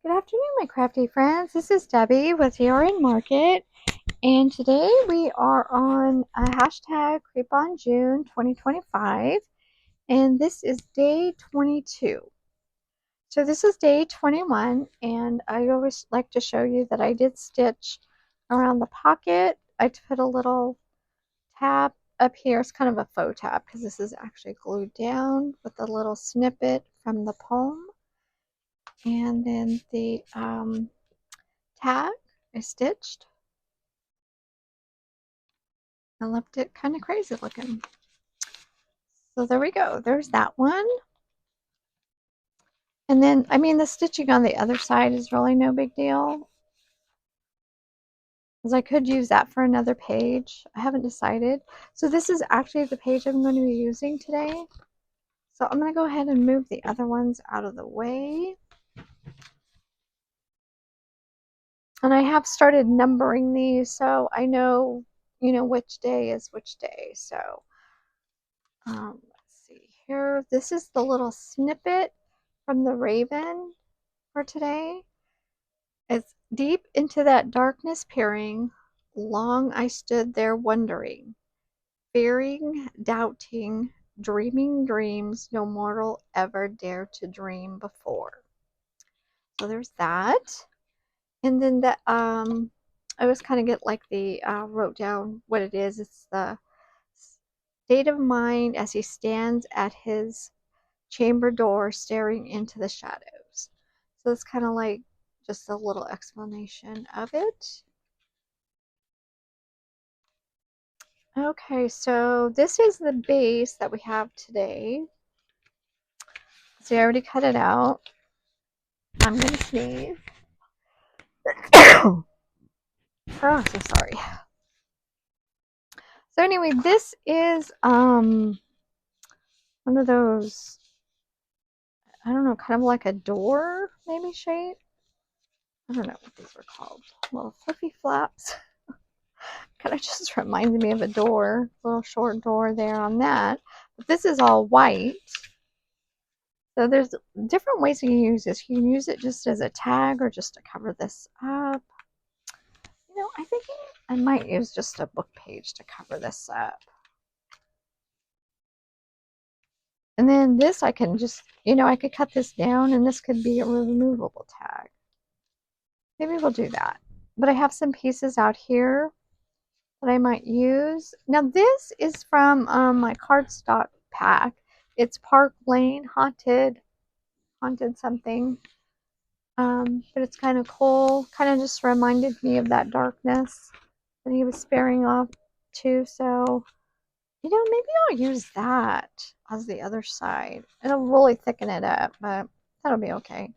Good afternoon, my crafty friends. This is Debbie with Yarn Market, and today we are on a hashtag Creep on June 2025, and this is day 22. So this is day 21, and I always like to show you that I did stitch around the pocket. I put a little tab up here. It's kind of a faux tab because this is actually glued down with a little snippet from the poem. And then the tag I stitched. I left it kind of crazy looking. So there we go. There's that one. And then, I mean, the stitching on the other side is really no big deal, because I could use that for another page. I haven't decided. So this is actually the page I'm going to be using today. So I'm going to go ahead and move the other ones out of the way. And I have started numbering these, so I know, which day is which day. So let's see here. This is the little snippet from the Raven for today. It's deep into that darkness peering, long I stood there wondering, fearing, doubting, dreaming dreams no mortal ever dared to dream before. So there's that. And then the I always kind of get like the wrote down what it is. It's the state of mind as he stands at his chamber door staring into the shadows. So it's kind of like just a little explanation of it. Okay, so this is the base that we have today. So I already cut it out. I'm going to sneeze. Oh, so sorry. So anyway, this is one of those, I don't know, kind of like a door maybe shape. I don't know what these were called. Little fluffy flaps. Kind of just reminded me of a door, little short door there on that. But this is all white. So there's different ways you can use this. You can use it just as a tag or just to cover this up. I think I might use just a book page to cover this up. And then this I can just, I could cut this down and this could be a removable tag. Maybe we'll do that. But I have some pieces out here that I might use. Now this is from my cardstock pack. It's Park Lane Haunted something. But it's kind of cool. Kind of just reminded me of that darkness that he was sparing off to. So, maybe I'll use that as the other side. It'll really thicken it up, but that'll be okay.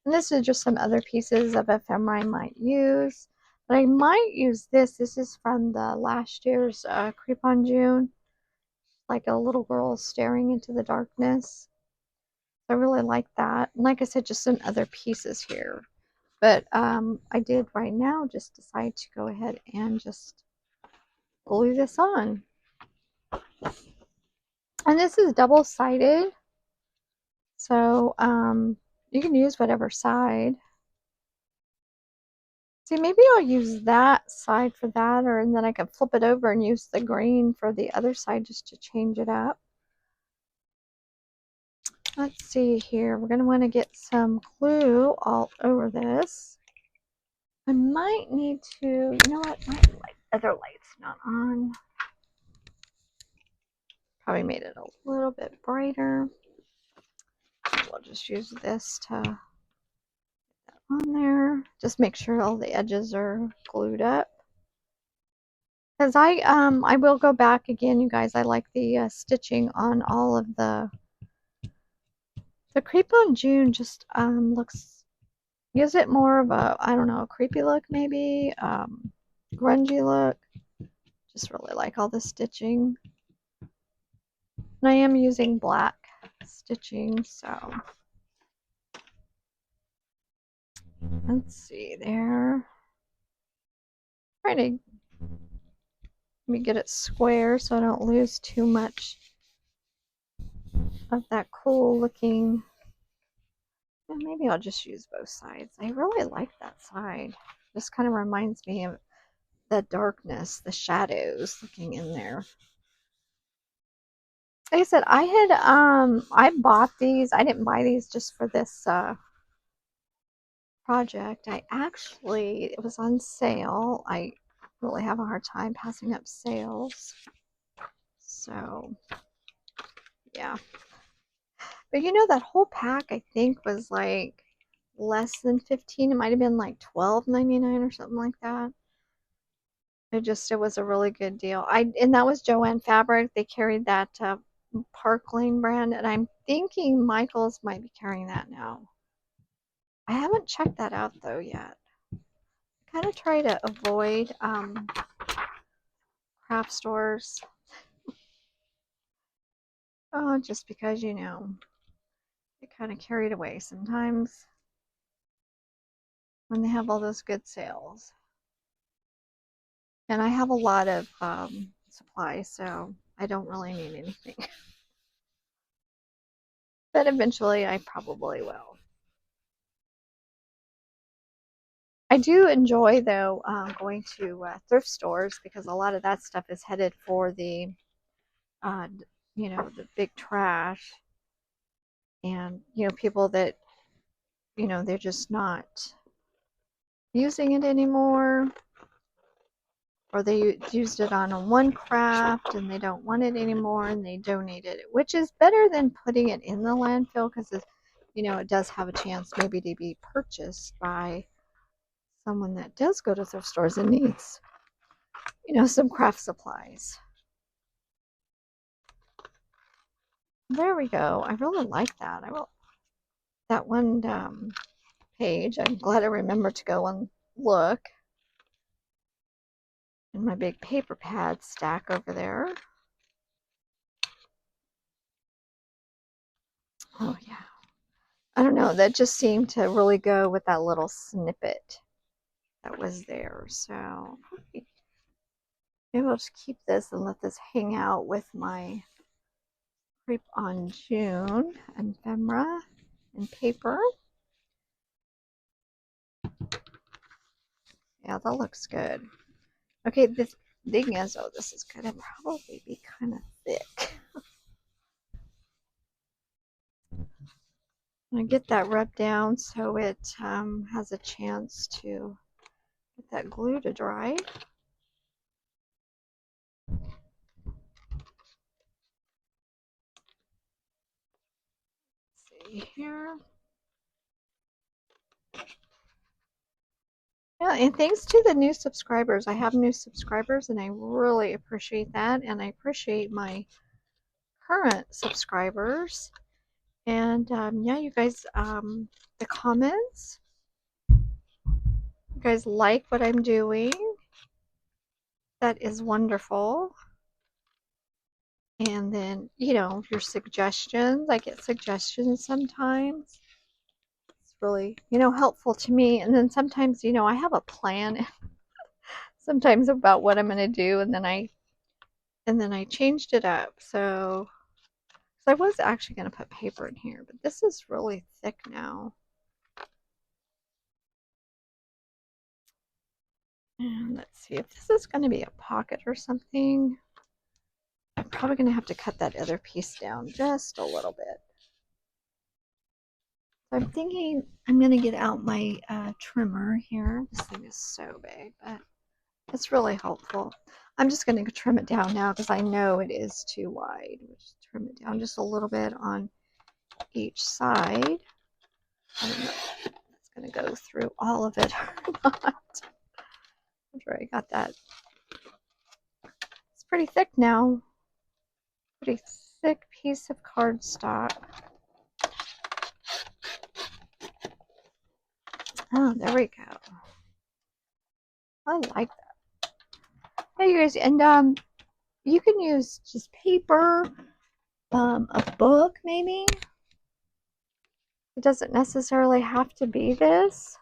And this is just some other pieces of ephemera I might use. But I might use this. This is from the last year's Creep on June. Like a little girl staring into the darkness. I really like that. And like I said, just some other pieces here. But I did right now just decide to go ahead and just glue this on. And this is double-sided. So you can use whatever side. See, maybe I'll use that side for that, and then I can flip it over and use the green for the other side just to change it up. Let's see here. We're going to want to get some glue all over this. I might need to, you know what, my other light's not on. Probably made it a little bit brighter. We'll just use this to get that on there. Just make sure all the edges are glued up. Because I will go back again, you guys. I like the stitching on all of the Creep on June. Just gives it more of a, I don't know, a creepy look maybe, grungy look. Just really like all the stitching. And I am using black stitching, so let's see there. Trying to let me get it square so I don't lose too much of that cool looking Yeah, maybe I'll just use both sides. I really like that side. This kind of reminds me of the darkness, the shadows looking in there. Like I said, I bought these. I didn't buy these just for this project. It was on sale. I really have a hard time passing up sales. So, yeah. But you know, that whole pack I think was like less than 15. It might have been like $12.99 or something like that. It was a really good deal. And that was Joanne Fabric. They carried that Park Lane brand, and I'm thinking Michaels might be carrying that now. I haven't checked that out though yet. I kind of try to avoid craft stores. Oh, just because get kind of carried away sometimes when they have all those good sales. And I have a lot of supplies, so I don't really need anything. But eventually I probably will. I do enjoy, though, going to thrift stores because a lot of that stuff is headed for uh, the big trash. And, people that, they're just not using it anymore, or they used it on one craft and they don't want it anymore and they donated it, which is better than putting it in the landfill because it does have a chance maybe to be purchased by someone that does go to thrift stores and needs, some craft supplies. There we go. I really like that. That one page. I'm glad I remembered to go and look. And my big paper pad stack over there. Oh yeah. I don't know. That just seemed to really go with that little snippet that was there. So maybe I'll just keep this and let this hang out with my Crepe on June ephemera and paper. Yeah, that looks good. Okay, this thing is, this is gonna probably be kind of thick. I get that rubbed down so it has a chance to get that glue to dry. Let's see here. Yeah, and thanks to the new subscribers. I have new subscribers and I really appreciate that. And I appreciate my current subscribers. And yeah, you guys, the comments, you guys like what I'm doing. That is wonderful. And then, your suggestions. I get suggestions sometimes. It's really, helpful to me. And then sometimes, I have a plan sometimes about what I'm going to do, and then I changed it up. So I was actually going to put paper in here, but this is really thick now. And let's see if this is going to be a pocket or something. I'm probably going to have to cut that other piece down just a little bit. So I'm thinking I'm going to get out my trimmer here. This thing is so big, but it's really helpful. I'm just going to trim it down now because I know it is too wide. Just trim it down just a little bit on each side. I don't know if it's going to go through all of it or not. After I got that. It's pretty thick now. Pretty thick piece of cardstock. Oh, there we go. I like that. Hey, you guys, and you can use just paper, a book maybe. It doesn't necessarily have to be this.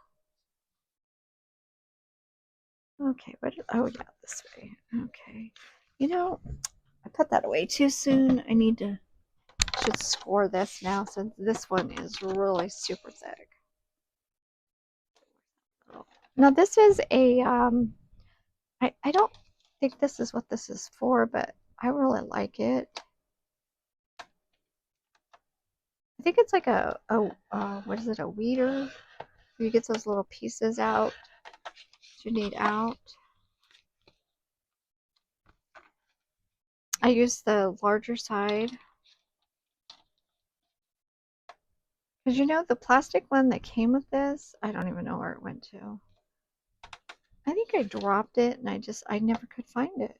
Okay, oh yeah, this way. Okay. I put that away too soon. I need to should score this now since this one is really super thick. Now this is a, I don't think this is what this is for, but I really like it. I think it's like a what is it, a weeder? You get those little pieces out that you need out. I use the larger side. Because you know, the plastic one that came with this, I don't even know where it went to. I think I dropped it and I never could find it.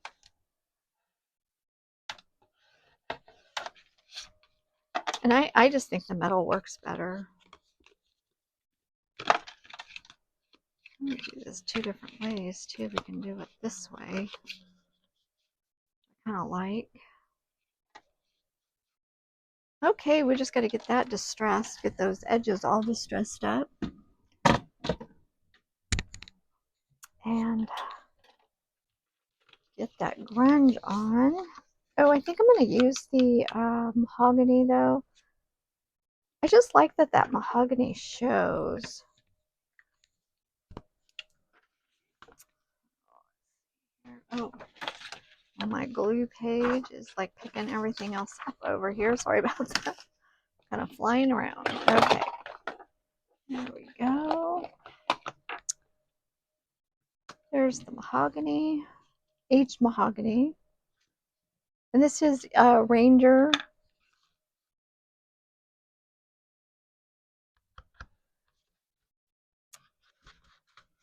And I just think the metal works better. I'm going to do this 2 different ways too. We can do it this way. I kind of like. Okay, we just got to get that distressed, get those edges all distressed up. And get that grunge on. Oh, I think I'm going to use the mahogany though. I just like that mahogany shows. Oh, and my glue page is like picking everything else up over here. Sorry about that. Kind of flying around. Okay. There we go. There's the mahogany, aged mahogany. And this is Ranger.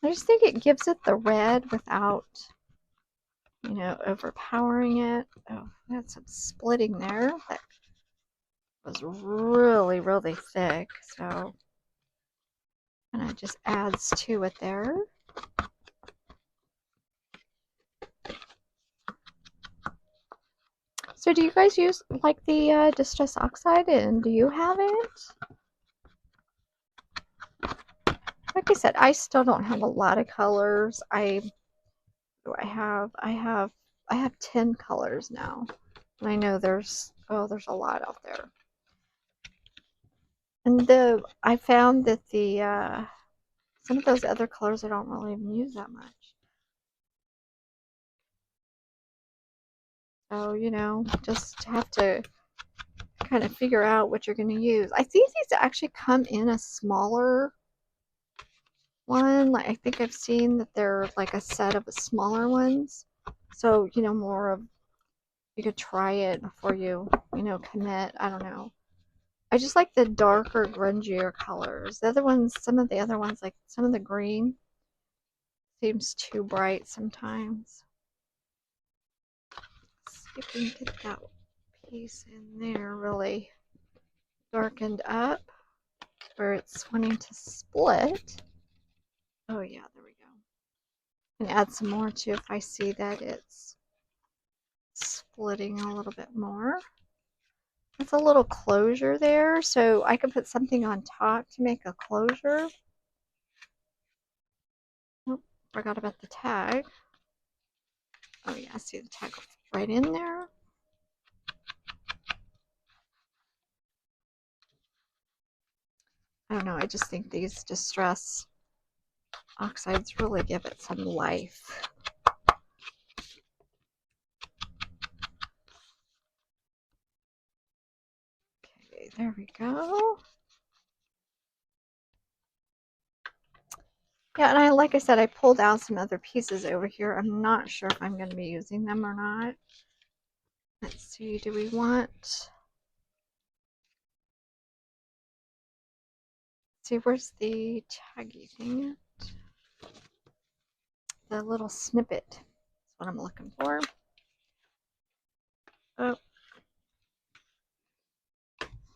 I just think it gives it the red without, you know, overpowering it. Oh, that's some splitting there. That was really, really thick. So, and it just adds to it there. So do you guys use like the distress oxide, and do you have it? Like I said, I still don't have a lot of colors. I have 10 colors now. And I know there's a lot out there. And I found that some of those other colors I don't really even use that much. So, you know, just have to kind of figure out what you're going to use. I think these actually come in a smaller one. Like I think I've seen that they're like a set of smaller ones. So, you know, more of, you could try it before you know, commit. I don't know. I just like the darker, grungier colors. The other ones, some of the other ones, like some of the green, seems too bright sometimes. Let's see if we can get that piece in there really darkened up where it's wanting to split. Oh yeah, there we go. And add some more too if I see that it's splitting a little bit more. It's a little closure there, so I could put something on top to make a closure. Oh, forgot about the tag. Oh yeah, I see the tag right in there. I don't know, I just think these distress oxides really give it some life. Okay, there we go. Yeah, and like I said, I pulled out some other pieces over here. I'm not sure if I'm going to be using them or not. Let's see, do we want... See, where's the taggy thing? The little snippet. That's what I'm looking for. Oh.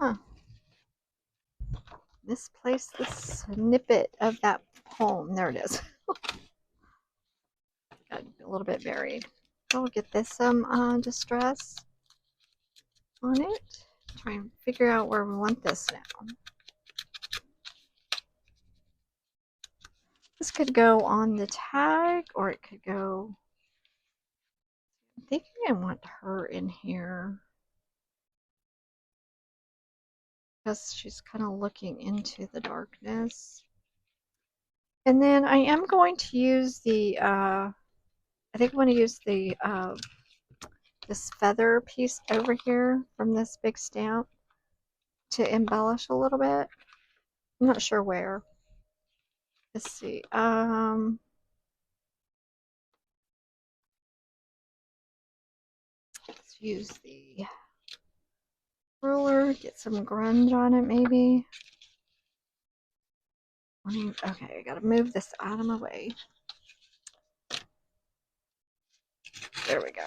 Huh. Misplaced the snippet of that poem. There it is. Got a little bit buried. We'll get this some distress on it. Try and figure out where we want this now. This could go on the tag, or it could go... I'm thinking I want her in here. because she's kind of looking into the darkness. And then I am going to use the, I think I'm going to use the, this feather piece over here from this big stamp to embellish a little bit. I'm not sure where. Let's see. Let's use the ruler, get some grunge on it maybe. Okay, I gotta move this out of my way. There we go.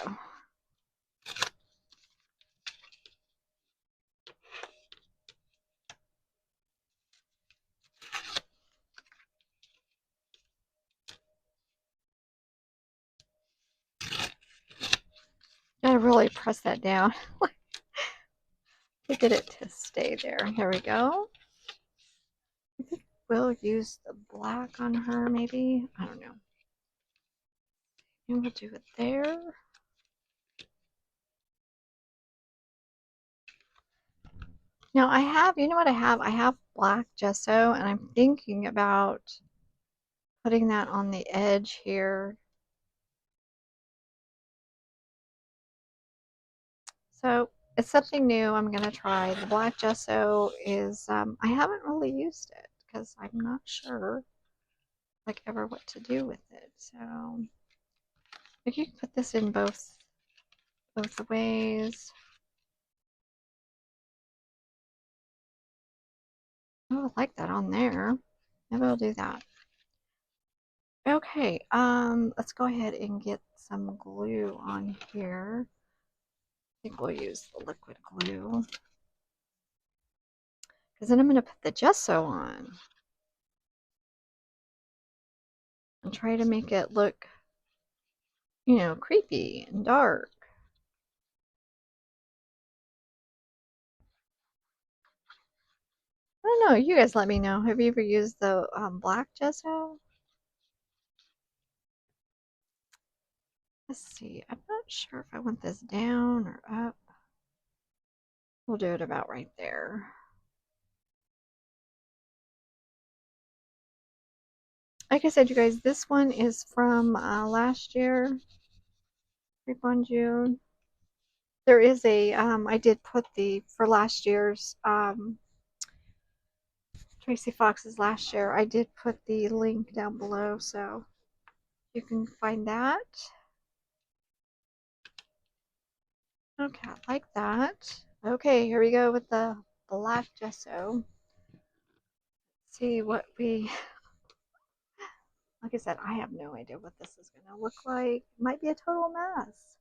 Gotta really press that down to get it to stay there. There we go. I think we'll use the black on her maybe. I don't know. And we'll do it there. Now I have, you know what I have? I have black gesso and I'm thinking about putting that on the edge here. So it's something new I'm going to try. The black gesso is, I haven't really used it because I'm not sure like ever what to do with it. So if you can put this in both ways. Oh, I like that on there. Maybe I'll do that. Okay, let's go ahead and get some glue on here. I think we'll use the liquid glue. Because then I'm going to put the gesso on. And try to make it look, you know, creepy and dark. I don't know. You guys let me know. Have you ever used the black gesso? Let's see. I'm not sure if I want this down or up. We'll do it about right there. Like I said, you guys, this one is from last year, Creep on June. There is a, I did put the, for last year's, Traciefox's last year, I did put the link down below, so you can find that. Okay, I like that. Okay, here we go with the black gesso. Let's see what we, like I said, I have no idea what this is going to look like. It might be a total mess.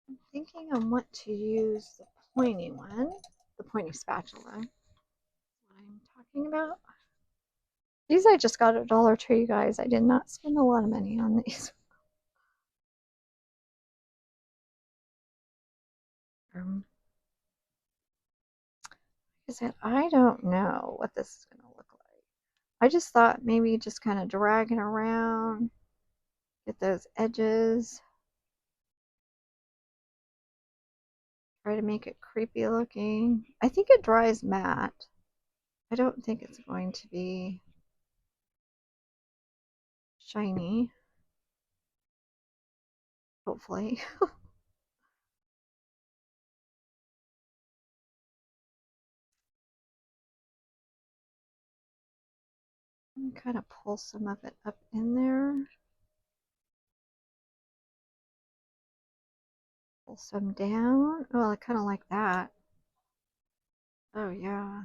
I'm thinking I want to use the pointy one, the pointy spatula. What I'm talking about. These I just got at Dollar Tree, guys. I did not spend a lot of money on these. Like I said, I don't know what this is going to look like. I just thought maybe just kind of dragging around, get those edges. Try to make it creepy looking. I think it dries matte. I don't think it's going to be shiny. Hopefully. Kind of pull some of it up in there. Pull some down. Oh, I kind of like that. Oh, yeah.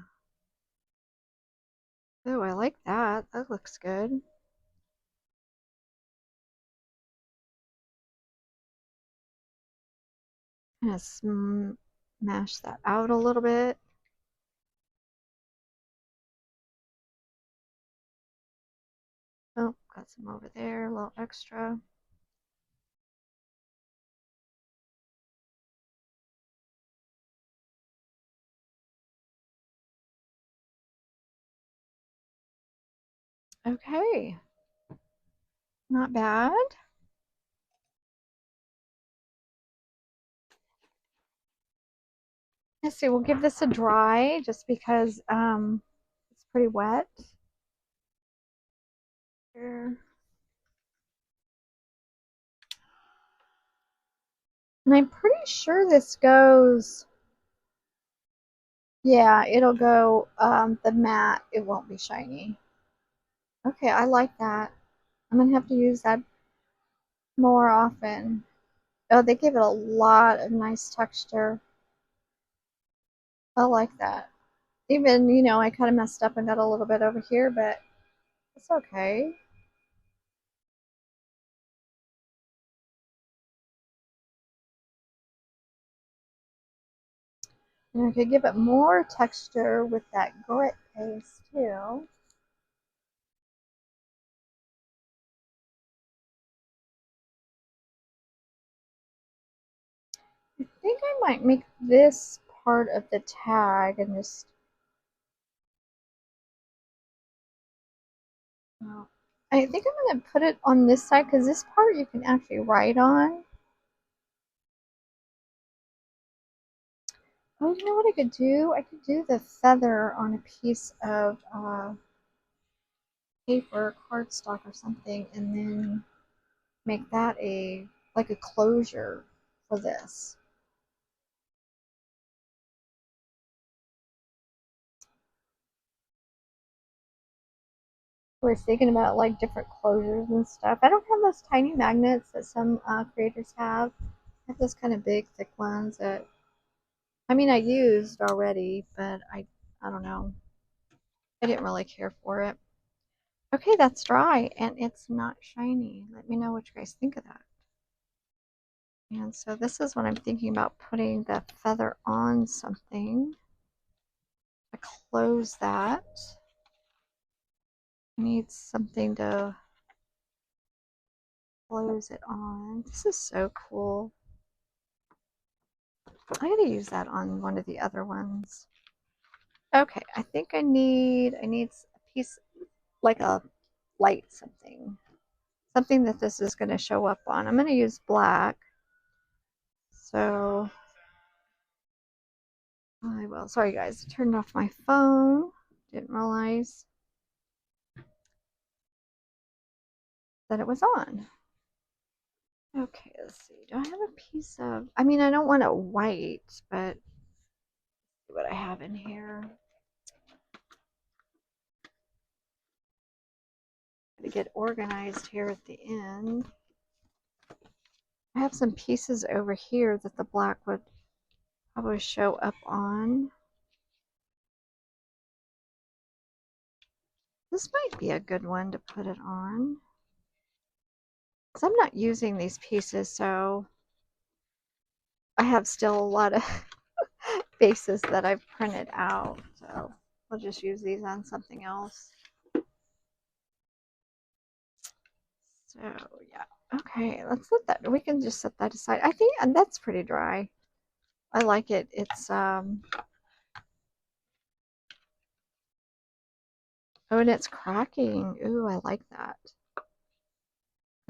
Oh, I like that. That looks good. Kind of smash that out a little bit. Oh, got some over there, a little extra. Okay. Not bad. Let's see, we'll give this a dry just because it's pretty wet. Here. And I'm pretty sure this goes, yeah, it'll go the matte, it won't be shiny. Okay, I like that. I'm gonna have to use that more often. Oh, they give it a lot of nice texture. I like that. Even, I kind of messed up and got a little bit over here, but it's okay. And I could give it more texture with that grit paste too. I think I might make this part of the tag and just, well, I think I'm going to put it on this side because this part you can actually write on. Oh, you know what I could do? I could do the feather on a piece of paper, cardstock or something, and then make that like a closure for this. I was thinking about like different closures and stuff. I don't have those tiny magnets that some creators have. I have those kind of big, thick ones that I mean I used already, but I don't know. I didn't really care for it. Okay, that's dry and it's not shiny. Let me know what you guys think of that. And so this is what I'm thinking about putting the feather on something. I close that. I need something to close it on. This is so cool. I gotta use that on one of the other ones. Okay, I think I need a piece like a light something that this is going to show up on. I'm going to use black, so I will. Sorry guys, I turned off my phone. Didn't realize that it was on. Okay, let's see. Do I have a piece of? I mean, I don't want it white, but see what I have in here. To get organized here at the end. I have some pieces over here that the black would probably show up on. This might be a good one to put it on. Because I'm not using these pieces, so I have still a lot of bases that I've printed out. So I'll just use these on something else. So yeah. Okay, let's let that, we can just set that aside. I think that's pretty dry. I like it. It's oh, and it's cracking. Ooh, I like that.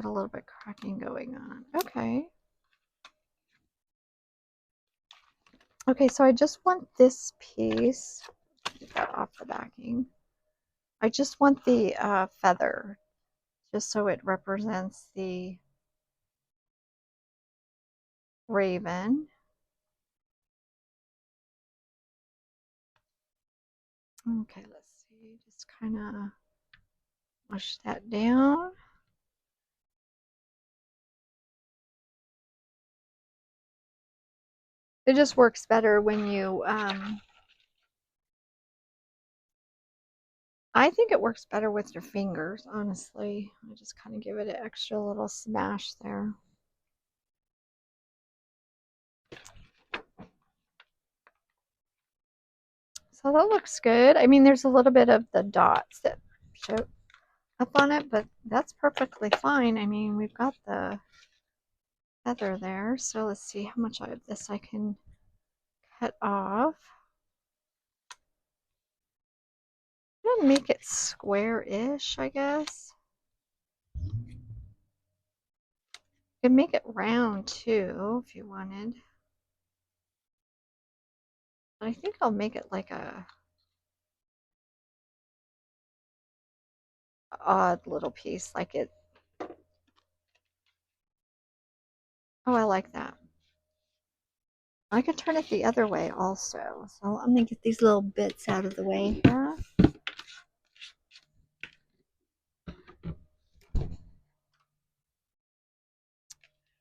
Got a little bit cracking going on. Okay. Okay, so I just want this piece. Get that off the backing. I just want the feather, just so it represents the raven. Okay, let's see. Just kind of mush that down. It just works better when you, I think it works better with your fingers, honestly. I just kind of give it an extra little smash there. So that looks good. I mean, there's a little bit of the dots that show up on it, but that's perfectly fine. I mean, we've got the feather there. So let's see how much of this I can cut off. I'm gonna make it square-ish, I guess. You can make it round too if you wanted. I think I'll make it like a odd little piece, like it. Oh, I like that. I could turn it the other way also. So I'm gonna get these little bits out of the way here.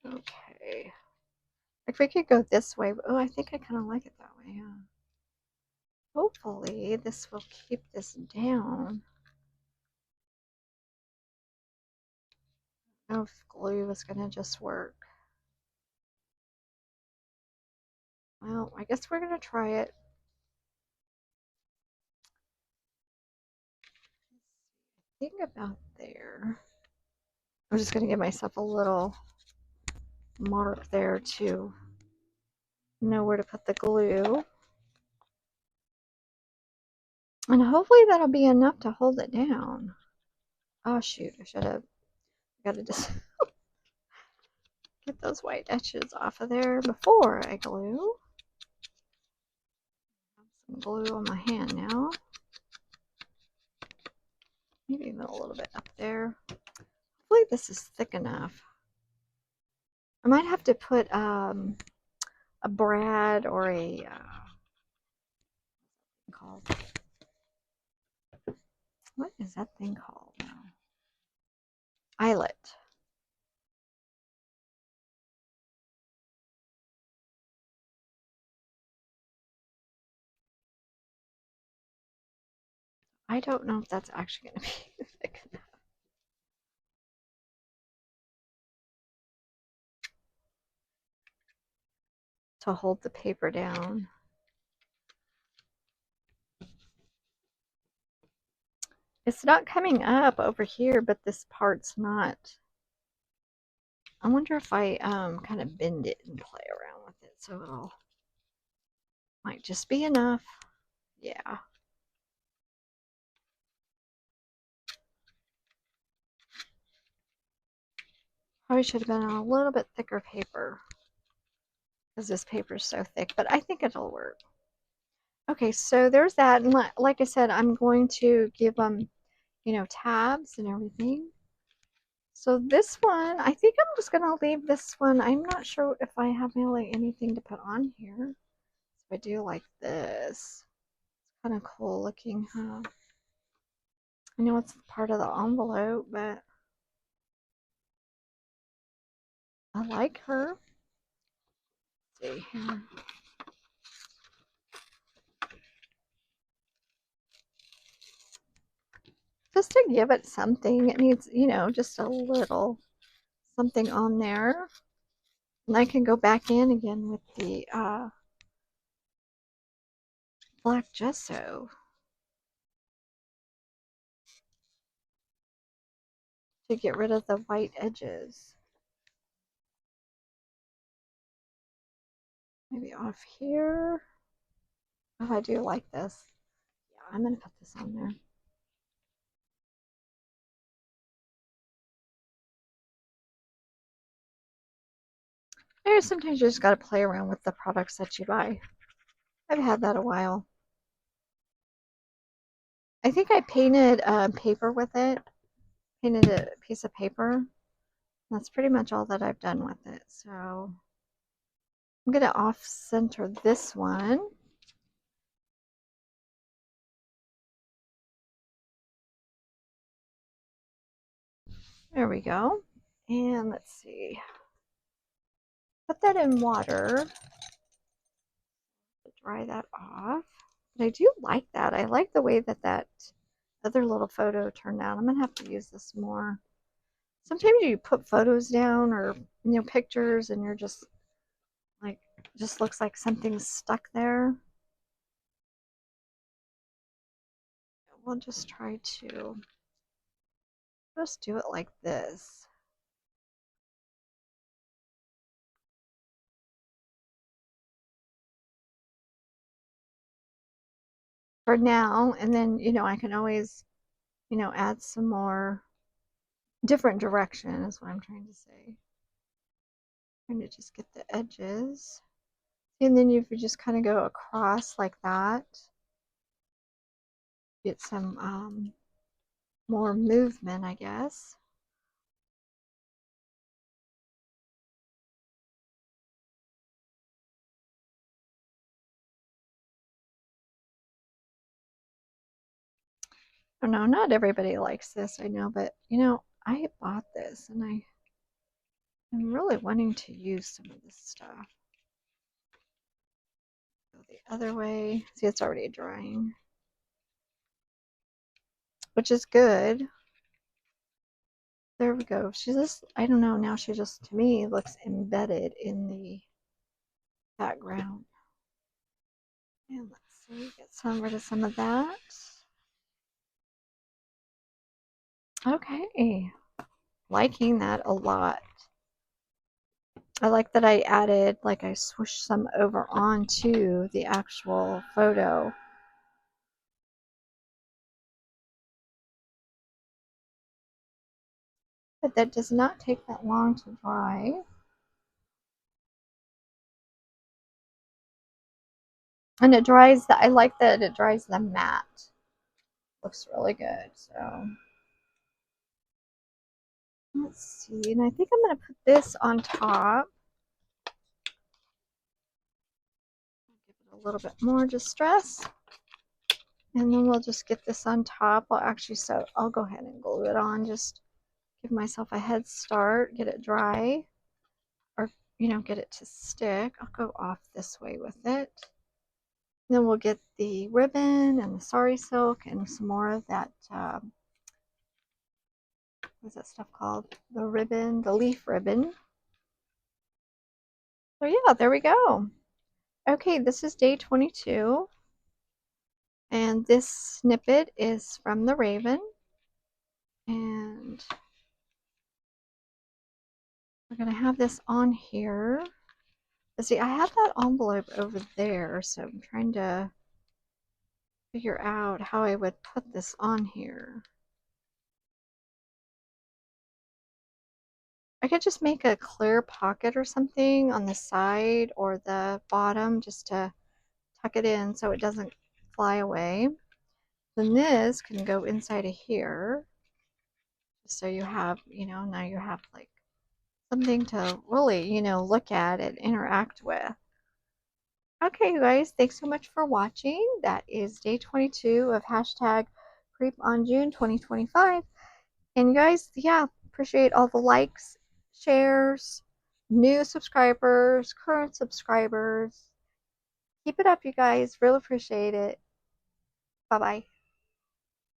Okay. If we could go this way. Oh, I think I kind of like it that way. Yeah. Hopefully this will keep this down. I don't know if glue is gonna just work. Well, I guess we're gonna try it. I think about there. I'm just gonna give myself a little mark there to know where to put the glue. And hopefully that'll be enough to hold it down. Oh shoot, I should have got to just get those white edges off of there before I glue. Some glue on my hand now. Maybe even a little bit up there. Hopefully this is thick enough. I might have to put a brad or a called, what is that thing called now? Eyelet. I don't know if that's actually going to be thick enough to hold the paper down. It's not coming up over here, but this part's not. I wonder if I kind of bend it and play around with it so it'll might just be enough. Yeah. Probably should have been on a little bit thicker paper because this paper is so thick, but I think it'll work. Okay, so there's that. And like I said, I'm going to give them, you know, tabs and everything. So this one, I think I'm just going to leave this one. I'm not sure if I have really anything to put on here. So I do like this. It's kind of cool looking, huh? I know it's part of the envelope, but I like her. Let's see here. Just to give it something. It needs, you know, just a little something on there. And I can go back in again with the black gesso to get rid of the white edges. Maybe off here. Oh, I do like this. Yeah, I'm going to put this on there. There's sometimes you just got to play around with the products that you buy. I've had that a while. I think I painted paper with it. Painted a piece of paper. That's pretty much all that I've done with it. So I'm going to off center this one. There we go. And let's see. Put that in water to dry that off. But I do like that. I like the way that that other little photo turned out. I'm going to have to use this more. Sometimes you put photos down or, you know, pictures and you're just like, just looks like something's stuck there. We'll just try to just do it like this. For now, and then, you know, I can always, you know, add some more different direction is what I'm trying to say. Trying to just get the edges. And then if you just kind of go across like that, get some more movement, I guess. I don't know, not everybody likes this, I know, but you know, I bought this and I'm really wanting to use some of this stuff. Go the other way. See, it's already drying, which is good. There we go. She just, I don't know, now she just, to me, looks embedded in the background. And let's see, get rid of some of that. Okay, liking that a lot. I like that I added, like I swooshed some over onto the actual photo. But that does not take that long to dry. And it dries, I like that it dries the matte. Looks really good, so. Let's see, and I think I'm going to put this on top. Give it a little bit more distress. And then we'll just get this on top. I'll go ahead and glue it on. Just give myself a head start, get it dry, or, you know, get it to stick. I'll go off this way with it. And then we'll get the ribbon and the sari silk and some more of that, what's that stuff called? The ribbon, the leaf ribbon. So yeah, there we go. Okay, this is day 22. And this snippet is from the Raven. And we're going to have this on here. See, I have that envelope over there, so I'm trying to figure out how I would put this on here. I could just make a clear pocket or something on the side or the bottom just to tuck it in so it doesn't fly away. Then this can go inside of here. So you have, you know, now you have like something to really, you know, look at and interact with. Okay, you guys, thanks so much for watching. That is day 22 of hashtag Creep on June 2025. And you guys, yeah, appreciate all the likes, shares, new subscribers, current subscribers. Keep it up, you guys. Really appreciate it. Bye-bye.